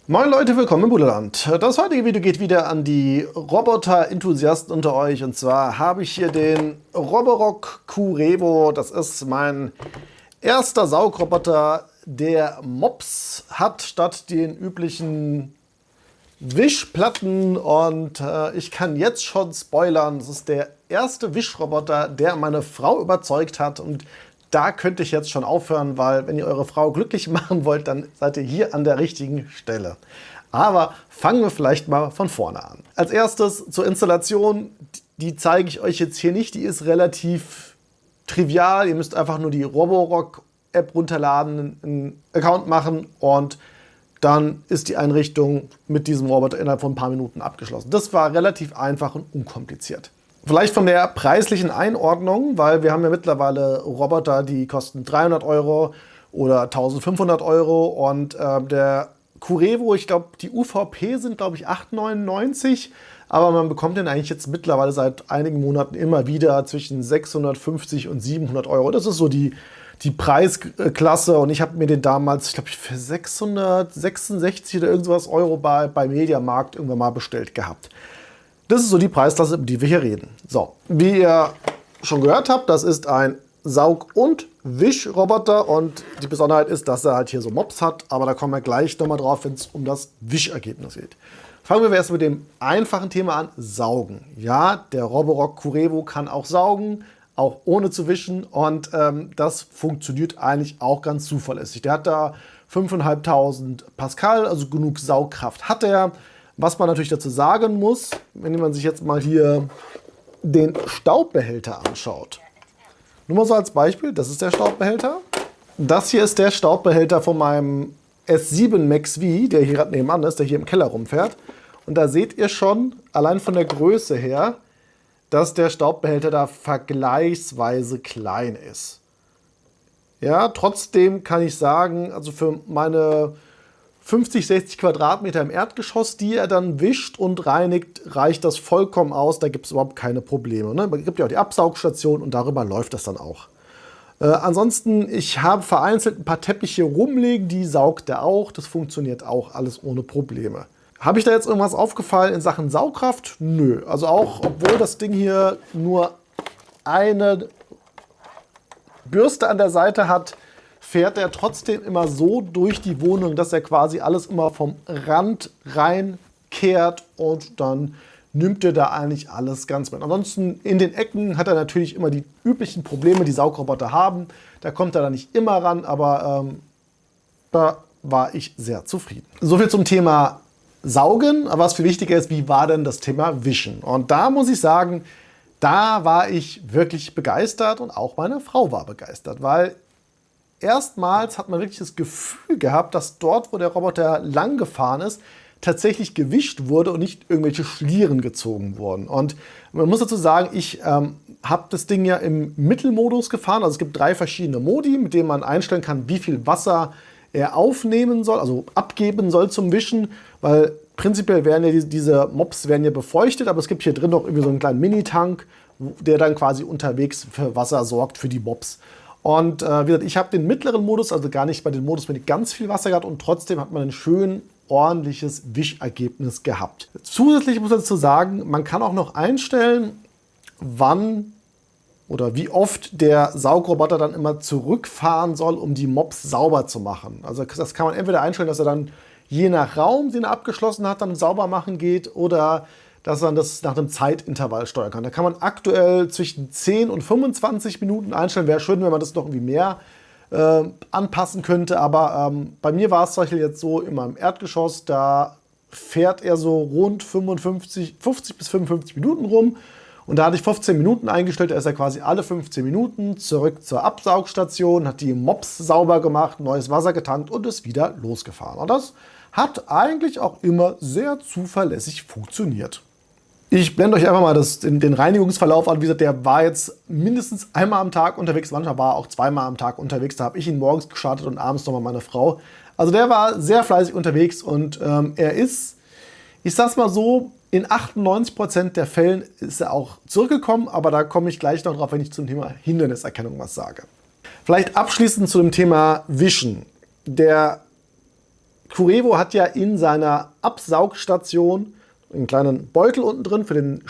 Moin Leute, willkommen im Buddhaland. Das heutige Video geht wieder an die Roboter-Enthusiasten unter euch. Und zwar habe ich hier den Roborock Q-Revo. Das ist mein erster Saugroboter. Der Mops hat statt den üblichen Wischplatten. Und ich kann jetzt schon spoilern, das ist der erste Wischroboter, der meine Frau überzeugt hat. Und da könnte ich jetzt schon aufhören, weil wenn ihr eure Frau glücklich machen wollt, dann seid ihr hier an der richtigen Stelle. Aber fangen wir vielleicht mal von vorne an. Als erstes zur Installation, die zeige ich euch jetzt hier nicht, die ist relativ trivial. Ihr müsst einfach nur die Roborock-App runterladen, einen Account machen und dann ist die Einrichtung mit diesem Roboter innerhalb von ein paar Minuten abgeschlossen. Das war relativ einfach und unkompliziert. Vielleicht von der preislichen Einordnung, weil wir haben ja mittlerweile Roboter, die kosten 300 € oder 1500 € und der Q-Revo, ich glaube, die UVP sind, glaube ich, 8,99 €, aber man bekommt den eigentlich jetzt mittlerweile seit einigen Monaten immer wieder zwischen 650 und 700 €. Das ist so die Preisklasse und ich habe mir den damals, ich glaube, für 666 oder irgendwas Euro bei Mediamarkt irgendwann mal bestellt gehabt. Das ist so die Preisklasse, über die wir hier reden. So, wie ihr schon gehört habt, das ist ein Saug- und Wischroboter und die Besonderheit ist, dass er halt hier so Mops hat, aber da kommen wir gleich nochmal drauf, wenn es um das Wischergebnis geht. Fangen wir erst mit dem einfachen Thema an, Saugen. Ja, der Roborock Q-Revo kann auch saugen, auch ohne zu wischen und das funktioniert eigentlich auch ganz zuverlässig. Der hat da 5.500 Pascal, also genug Saugkraft hat er. Was man natürlich dazu sagen muss, wenn man sich jetzt mal hier den Staubbehälter anschaut. Nur mal so als Beispiel, das ist der Staubbehälter. Das hier ist der Staubbehälter von meinem S7 Max V, der hier gerade nebenan ist, der hier im Keller rumfährt. Und da seht ihr schon, allein von der Größe her, dass der Staubbehälter da vergleichsweise klein ist. Ja, trotzdem kann ich sagen, also für meine 50, 60 Quadratmeter im Erdgeschoss, die er dann wischt und reinigt, reicht das vollkommen aus. Da gibt es überhaupt keine Probleme. Ne? Es gibt ja auch die Absaugstation und darüber läuft das dann auch. Ansonsten, ich habe vereinzelt ein paar Teppiche rumliegen, die saugt er auch. Das funktioniert auch alles ohne Probleme. Habe ich da jetzt irgendwas aufgefallen in Sachen Saugkraft? Nö. Also auch, obwohl das Ding hier nur eine Bürste an der Seite hat, fährt er trotzdem immer so durch die Wohnung, dass er quasi alles immer vom Rand reinkehrt und dann nimmt er da eigentlich alles ganz mit. Ansonsten in den Ecken hat er natürlich immer die üblichen Probleme, die Saugroboter haben. Da kommt er da nicht immer ran, aber da war ich sehr zufrieden. Soviel zum Thema Saugen, aber was viel wichtiger ist, wie war denn das Thema Wischen? Und da muss ich sagen, da war ich wirklich begeistert und auch meine Frau war begeistert, weil erstmals hat man wirklich das Gefühl gehabt, dass dort, wo der Roboter lang gefahren ist, tatsächlich gewischt wurde und nicht irgendwelche Schlieren gezogen wurden. Und man muss dazu sagen, ich habe das Ding ja im Mittelmodus gefahren. Also es gibt 3 verschiedene Modi, mit denen man einstellen kann, wie viel Wasser er aufnehmen soll, also abgeben soll zum Wischen, weil prinzipiell werden ja diese Mops werden ja befeuchtet, aber es gibt hier drin noch irgendwie so einen kleinen Mini-Tank, der dann quasi unterwegs für Wasser sorgt für die Mops. Und wie gesagt, ich habe den mittleren Modus, also gar nicht bei dem Modus mit ganz viel Wasser gehabt und trotzdem hat man ein schön ordentliches Wischergebnis gehabt. Zusätzlich muss ich dazu sagen, man kann auch noch einstellen, wann oder wie oft der Saugroboter dann immer zurückfahren soll, um die Mops sauber zu machen. Also das kann man entweder einstellen, dass er dann je nach Raum, den er abgeschlossen hat, dann sauber machen geht oder dass man das nach einem Zeitintervall steuern kann. Da kann man aktuell zwischen 10 und 25 Minuten einstellen. Wäre schön, wenn man das noch irgendwie mehr anpassen könnte. Aber bei mir war es zum Beispiel jetzt so, in meinem Erdgeschoss, da fährt er so rund 50 bis 55 Minuten rum. Und da hatte ich 15 Minuten eingestellt. Da ist er quasi alle 15 Minuten zurück zur Absaugstation, hat die Mops sauber gemacht, neues Wasser getankt und ist wieder losgefahren. Und das hat eigentlich auch immer sehr zuverlässig funktioniert. Ich blende euch einfach mal den Reinigungsverlauf an. Wie gesagt, der war jetzt mindestens einmal am Tag unterwegs. Manchmal war er auch zweimal am Tag unterwegs. Da habe ich ihn morgens gestartet und abends nochmal meine Frau. Also der war sehr fleißig unterwegs und er ist, ich sag's mal so, in 98% der Fällen ist er auch zurückgekommen. Aber da komme ich gleich noch drauf, wenn ich zum Thema Hinderniserkennung was sage. Vielleicht abschließend zu dem Thema Wischen. Der Curevo hat ja in seiner Absaugstation einen kleinen Beutel unten drin für den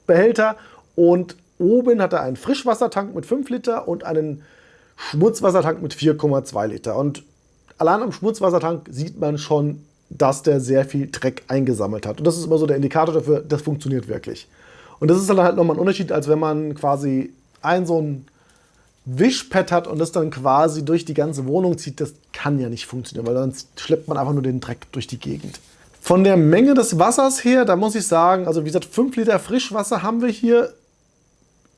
Behälter und oben hat er einen Frischwassertank mit 5 Liter und einen Schmutzwassertank mit 4,2 Liter. Und allein am Schmutzwassertank sieht man schon, dass der sehr viel Dreck eingesammelt hat. Und das ist immer so der Indikator dafür, das funktioniert wirklich. Und das ist dann halt nochmal ein Unterschied, als wenn man quasi so ein Wischpad hat und das dann quasi durch die ganze Wohnung zieht. Das kann ja nicht funktionieren, weil dann schleppt man einfach nur den Dreck durch die Gegend. Von der Menge des Wassers her, da muss ich sagen, also wie gesagt, 5 Liter Frischwasser haben wir hier.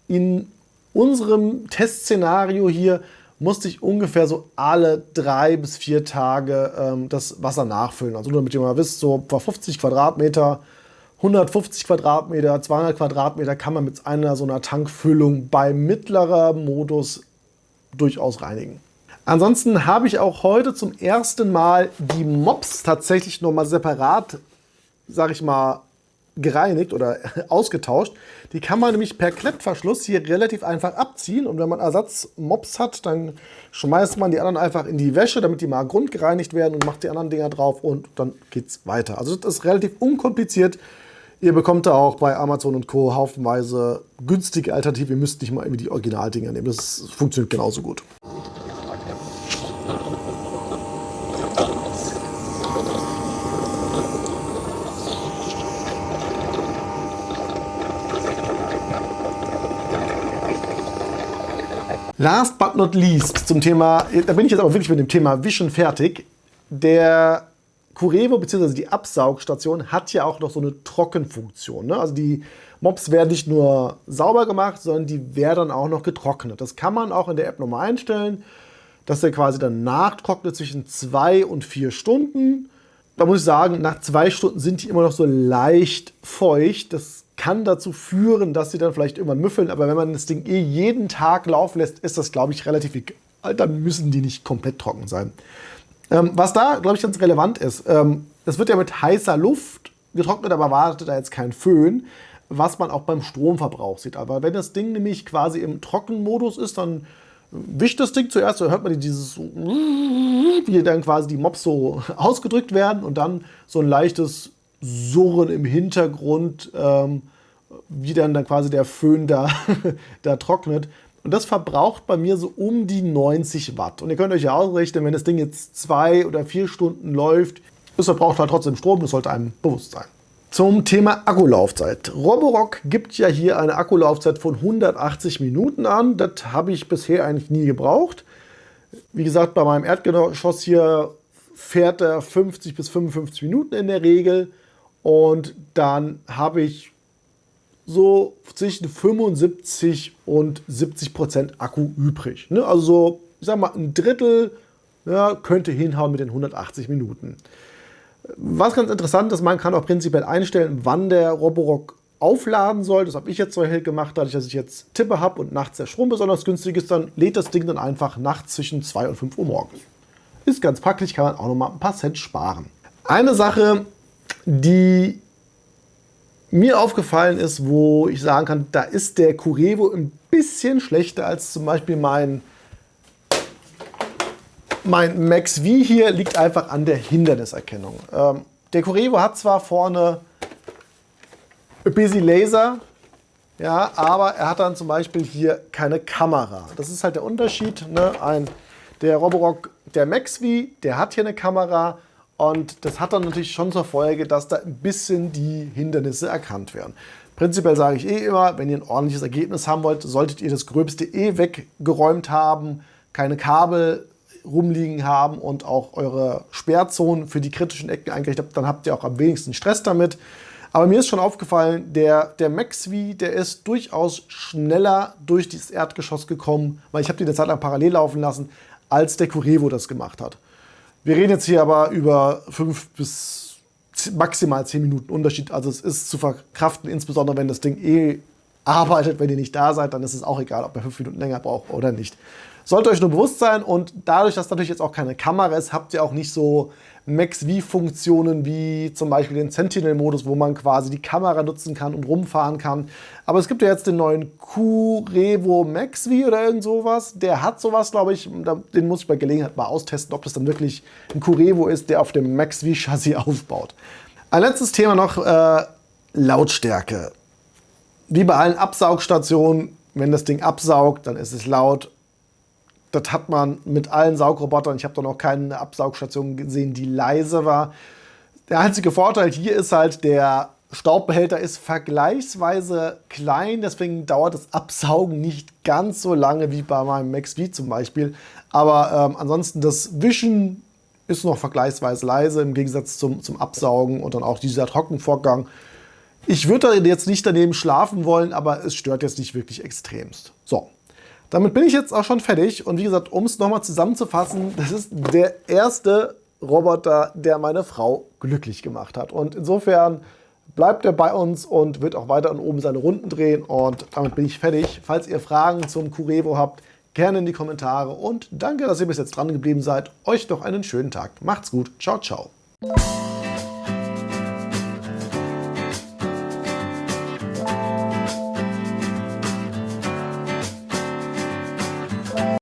In unserem Testszenario hier musste ich ungefähr so alle 3 bis 4 Tage das Wasser nachfüllen. Also nur damit ihr mal wisst, so 50 Quadratmeter, 150 Quadratmeter, 200 Quadratmeter kann man mit einer so einer Tankfüllung bei mittlerer Modus durchaus reinigen. Ansonsten habe ich auch heute zum ersten Mal die Mops tatsächlich nochmal separat, sag ich mal, gereinigt oder ausgetauscht. Die kann man nämlich per Klettverschluss hier relativ einfach abziehen. Und wenn man Ersatzmops hat, dann schmeißt man die anderen einfach in die Wäsche, damit die mal grundgereinigt werden und macht die anderen Dinger drauf und dann geht's weiter. Also das ist relativ unkompliziert. Ihr bekommt da auch bei Amazon und Co. haufenweise günstige Alternativen. Ihr müsst nicht mal irgendwie die Originaldinger nehmen. Das funktioniert genauso gut. Last but not least zum Thema, da bin ich jetzt aber wirklich mit dem Thema Wischen fertig. Der Curevo bzw. die Absaugstation hat ja auch noch so eine Trockenfunktion. Ne? Also die Mops werden nicht nur sauber gemacht, sondern die werden auch noch getrocknet. Das kann man auch in der App nochmal einstellen, dass der quasi dann nachtrocknet zwischen 2 und 4 Stunden. Da muss ich sagen, nach 2 Stunden sind die immer noch so leicht feucht. Das kann dazu führen, dass sie dann vielleicht irgendwann müffeln. Aber wenn man das Ding jeden Tag laufen lässt, ist das, glaube ich, relativ egal. Dann müssen die nicht komplett trocken sein. Was da, glaube ich, ganz relevant ist, das wird ja mit heißer Luft getrocknet, aber wartet da jetzt kein Föhn, was man auch beim Stromverbrauch sieht. Aber wenn das Ding nämlich quasi im Trockenmodus ist, dann wischt das Ding zuerst, so hört man dieses, wie dann quasi die Mops so ausgedrückt werden und dann so ein leichtes Surren im Hintergrund, wie dann quasi der Föhn da trocknet. Und das verbraucht bei mir so um die 90 Watt. Und ihr könnt euch ja ausrechnen, wenn das Ding jetzt 2 oder 4 Stunden läuft, das verbraucht halt trotzdem Strom, das sollte einem bewusst sein. Zum Thema Akkulaufzeit. Roborock gibt ja hier eine Akkulaufzeit von 180 Minuten an. Das habe ich bisher eigentlich nie gebraucht. Wie gesagt, bei meinem Erdgeschoss hier fährt er 50 bis 55 Minuten in der Regel. Und dann habe ich so zwischen 75 und 70% Akku übrig. Ne? Also so, ich sag mal, ein Drittel, ja, könnte hinhauen mit den 180 Minuten. Was ganz interessant ist, man kann auch prinzipiell einstellen, wann der Roborock aufladen soll. Das habe ich jetzt so hell gemacht, dadurch, dass ich jetzt Tippe habe und nachts der Strom besonders günstig ist, dann lädt das Ding dann einfach nachts zwischen 2 und 5 Uhr morgens. Ist ganz praktisch, kann man auch noch mal ein paar Cent sparen. Eine Sache, die mir aufgefallen ist, wo ich sagen kann, da ist der Curevo ein bisschen schlechter als zum Beispiel mein Max V hier, liegt einfach an der Hinderniserkennung. Der Curevo hat zwar vorne ein bisschen Laser, ja, aber er hat dann zum Beispiel hier keine Kamera. Das ist halt der Unterschied. Ne? Der Roborock, der Max V, der hat hier eine Kamera. Und das hat dann natürlich schon zur Folge, dass da ein bisschen die Hindernisse erkannt werden. Prinzipiell sage ich immer, wenn ihr ein ordentliches Ergebnis haben wollt, solltet ihr das Gröbste weggeräumt haben, keine Kabel rumliegen haben und auch eure Sperrzonen für die kritischen Ecken eingerichtet habt, dann habt ihr auch am wenigsten Stress damit. Aber mir ist schon aufgefallen, der Max V, der ist durchaus schneller durch dieses Erdgeschoss gekommen, weil ich habe die eine Zeit lang parallel laufen lassen, als der Curevo das gemacht hat. Wir reden jetzt hier aber über 5 bis maximal 10 Minuten Unterschied. Also es ist zu verkraften, insbesondere wenn das Ding arbeitet. Wenn ihr nicht da seid, dann ist es auch egal, ob ihr 5 Minuten länger braucht oder nicht. Sollte euch nur bewusst sein, und dadurch, dass natürlich jetzt auch keine Kamera ist, habt ihr auch nicht so Max-V-Funktionen wie zum Beispiel den Sentinel-Modus, wo man quasi die Kamera nutzen kann und rumfahren kann. Aber es gibt ja jetzt den neuen Q-Revo Max-V oder irgend sowas. Der hat sowas, glaube ich. Den muss ich bei Gelegenheit mal austesten, ob das dann wirklich ein Q-Revo ist, der auf dem Max-V-Chassis aufbaut. Ein letztes Thema noch, Lautstärke. Wie bei allen Absaugstationen, wenn das Ding absaugt, dann ist es laut. Das hat man mit allen Saugrobotern. Ich habe da noch keine Absaugstation gesehen, die leise war. Der einzige Vorteil hier ist halt, der Staubbehälter ist vergleichsweise klein. Deswegen dauert das Absaugen nicht ganz so lange wie bei meinem Max-V zum Beispiel. Aber ansonsten das Wischen ist noch vergleichsweise leise im Gegensatz zum Absaugen und dann auch dieser Trockenvorgang. Ich würde da jetzt nicht daneben schlafen wollen, aber es stört jetzt nicht wirklich extremst. So. Damit bin ich jetzt auch schon fertig, und wie gesagt, um es nochmal zusammenzufassen, das ist der erste Roboter, der meine Frau glücklich gemacht hat. Und insofern bleibt er bei uns und wird auch weiter oben seine Runden drehen, und damit bin ich fertig. Falls ihr Fragen zum Q-Revo habt, gerne in die Kommentare, und danke, dass ihr bis jetzt dran geblieben seid. Euch noch einen schönen Tag. Macht's gut. Ciao, ciao.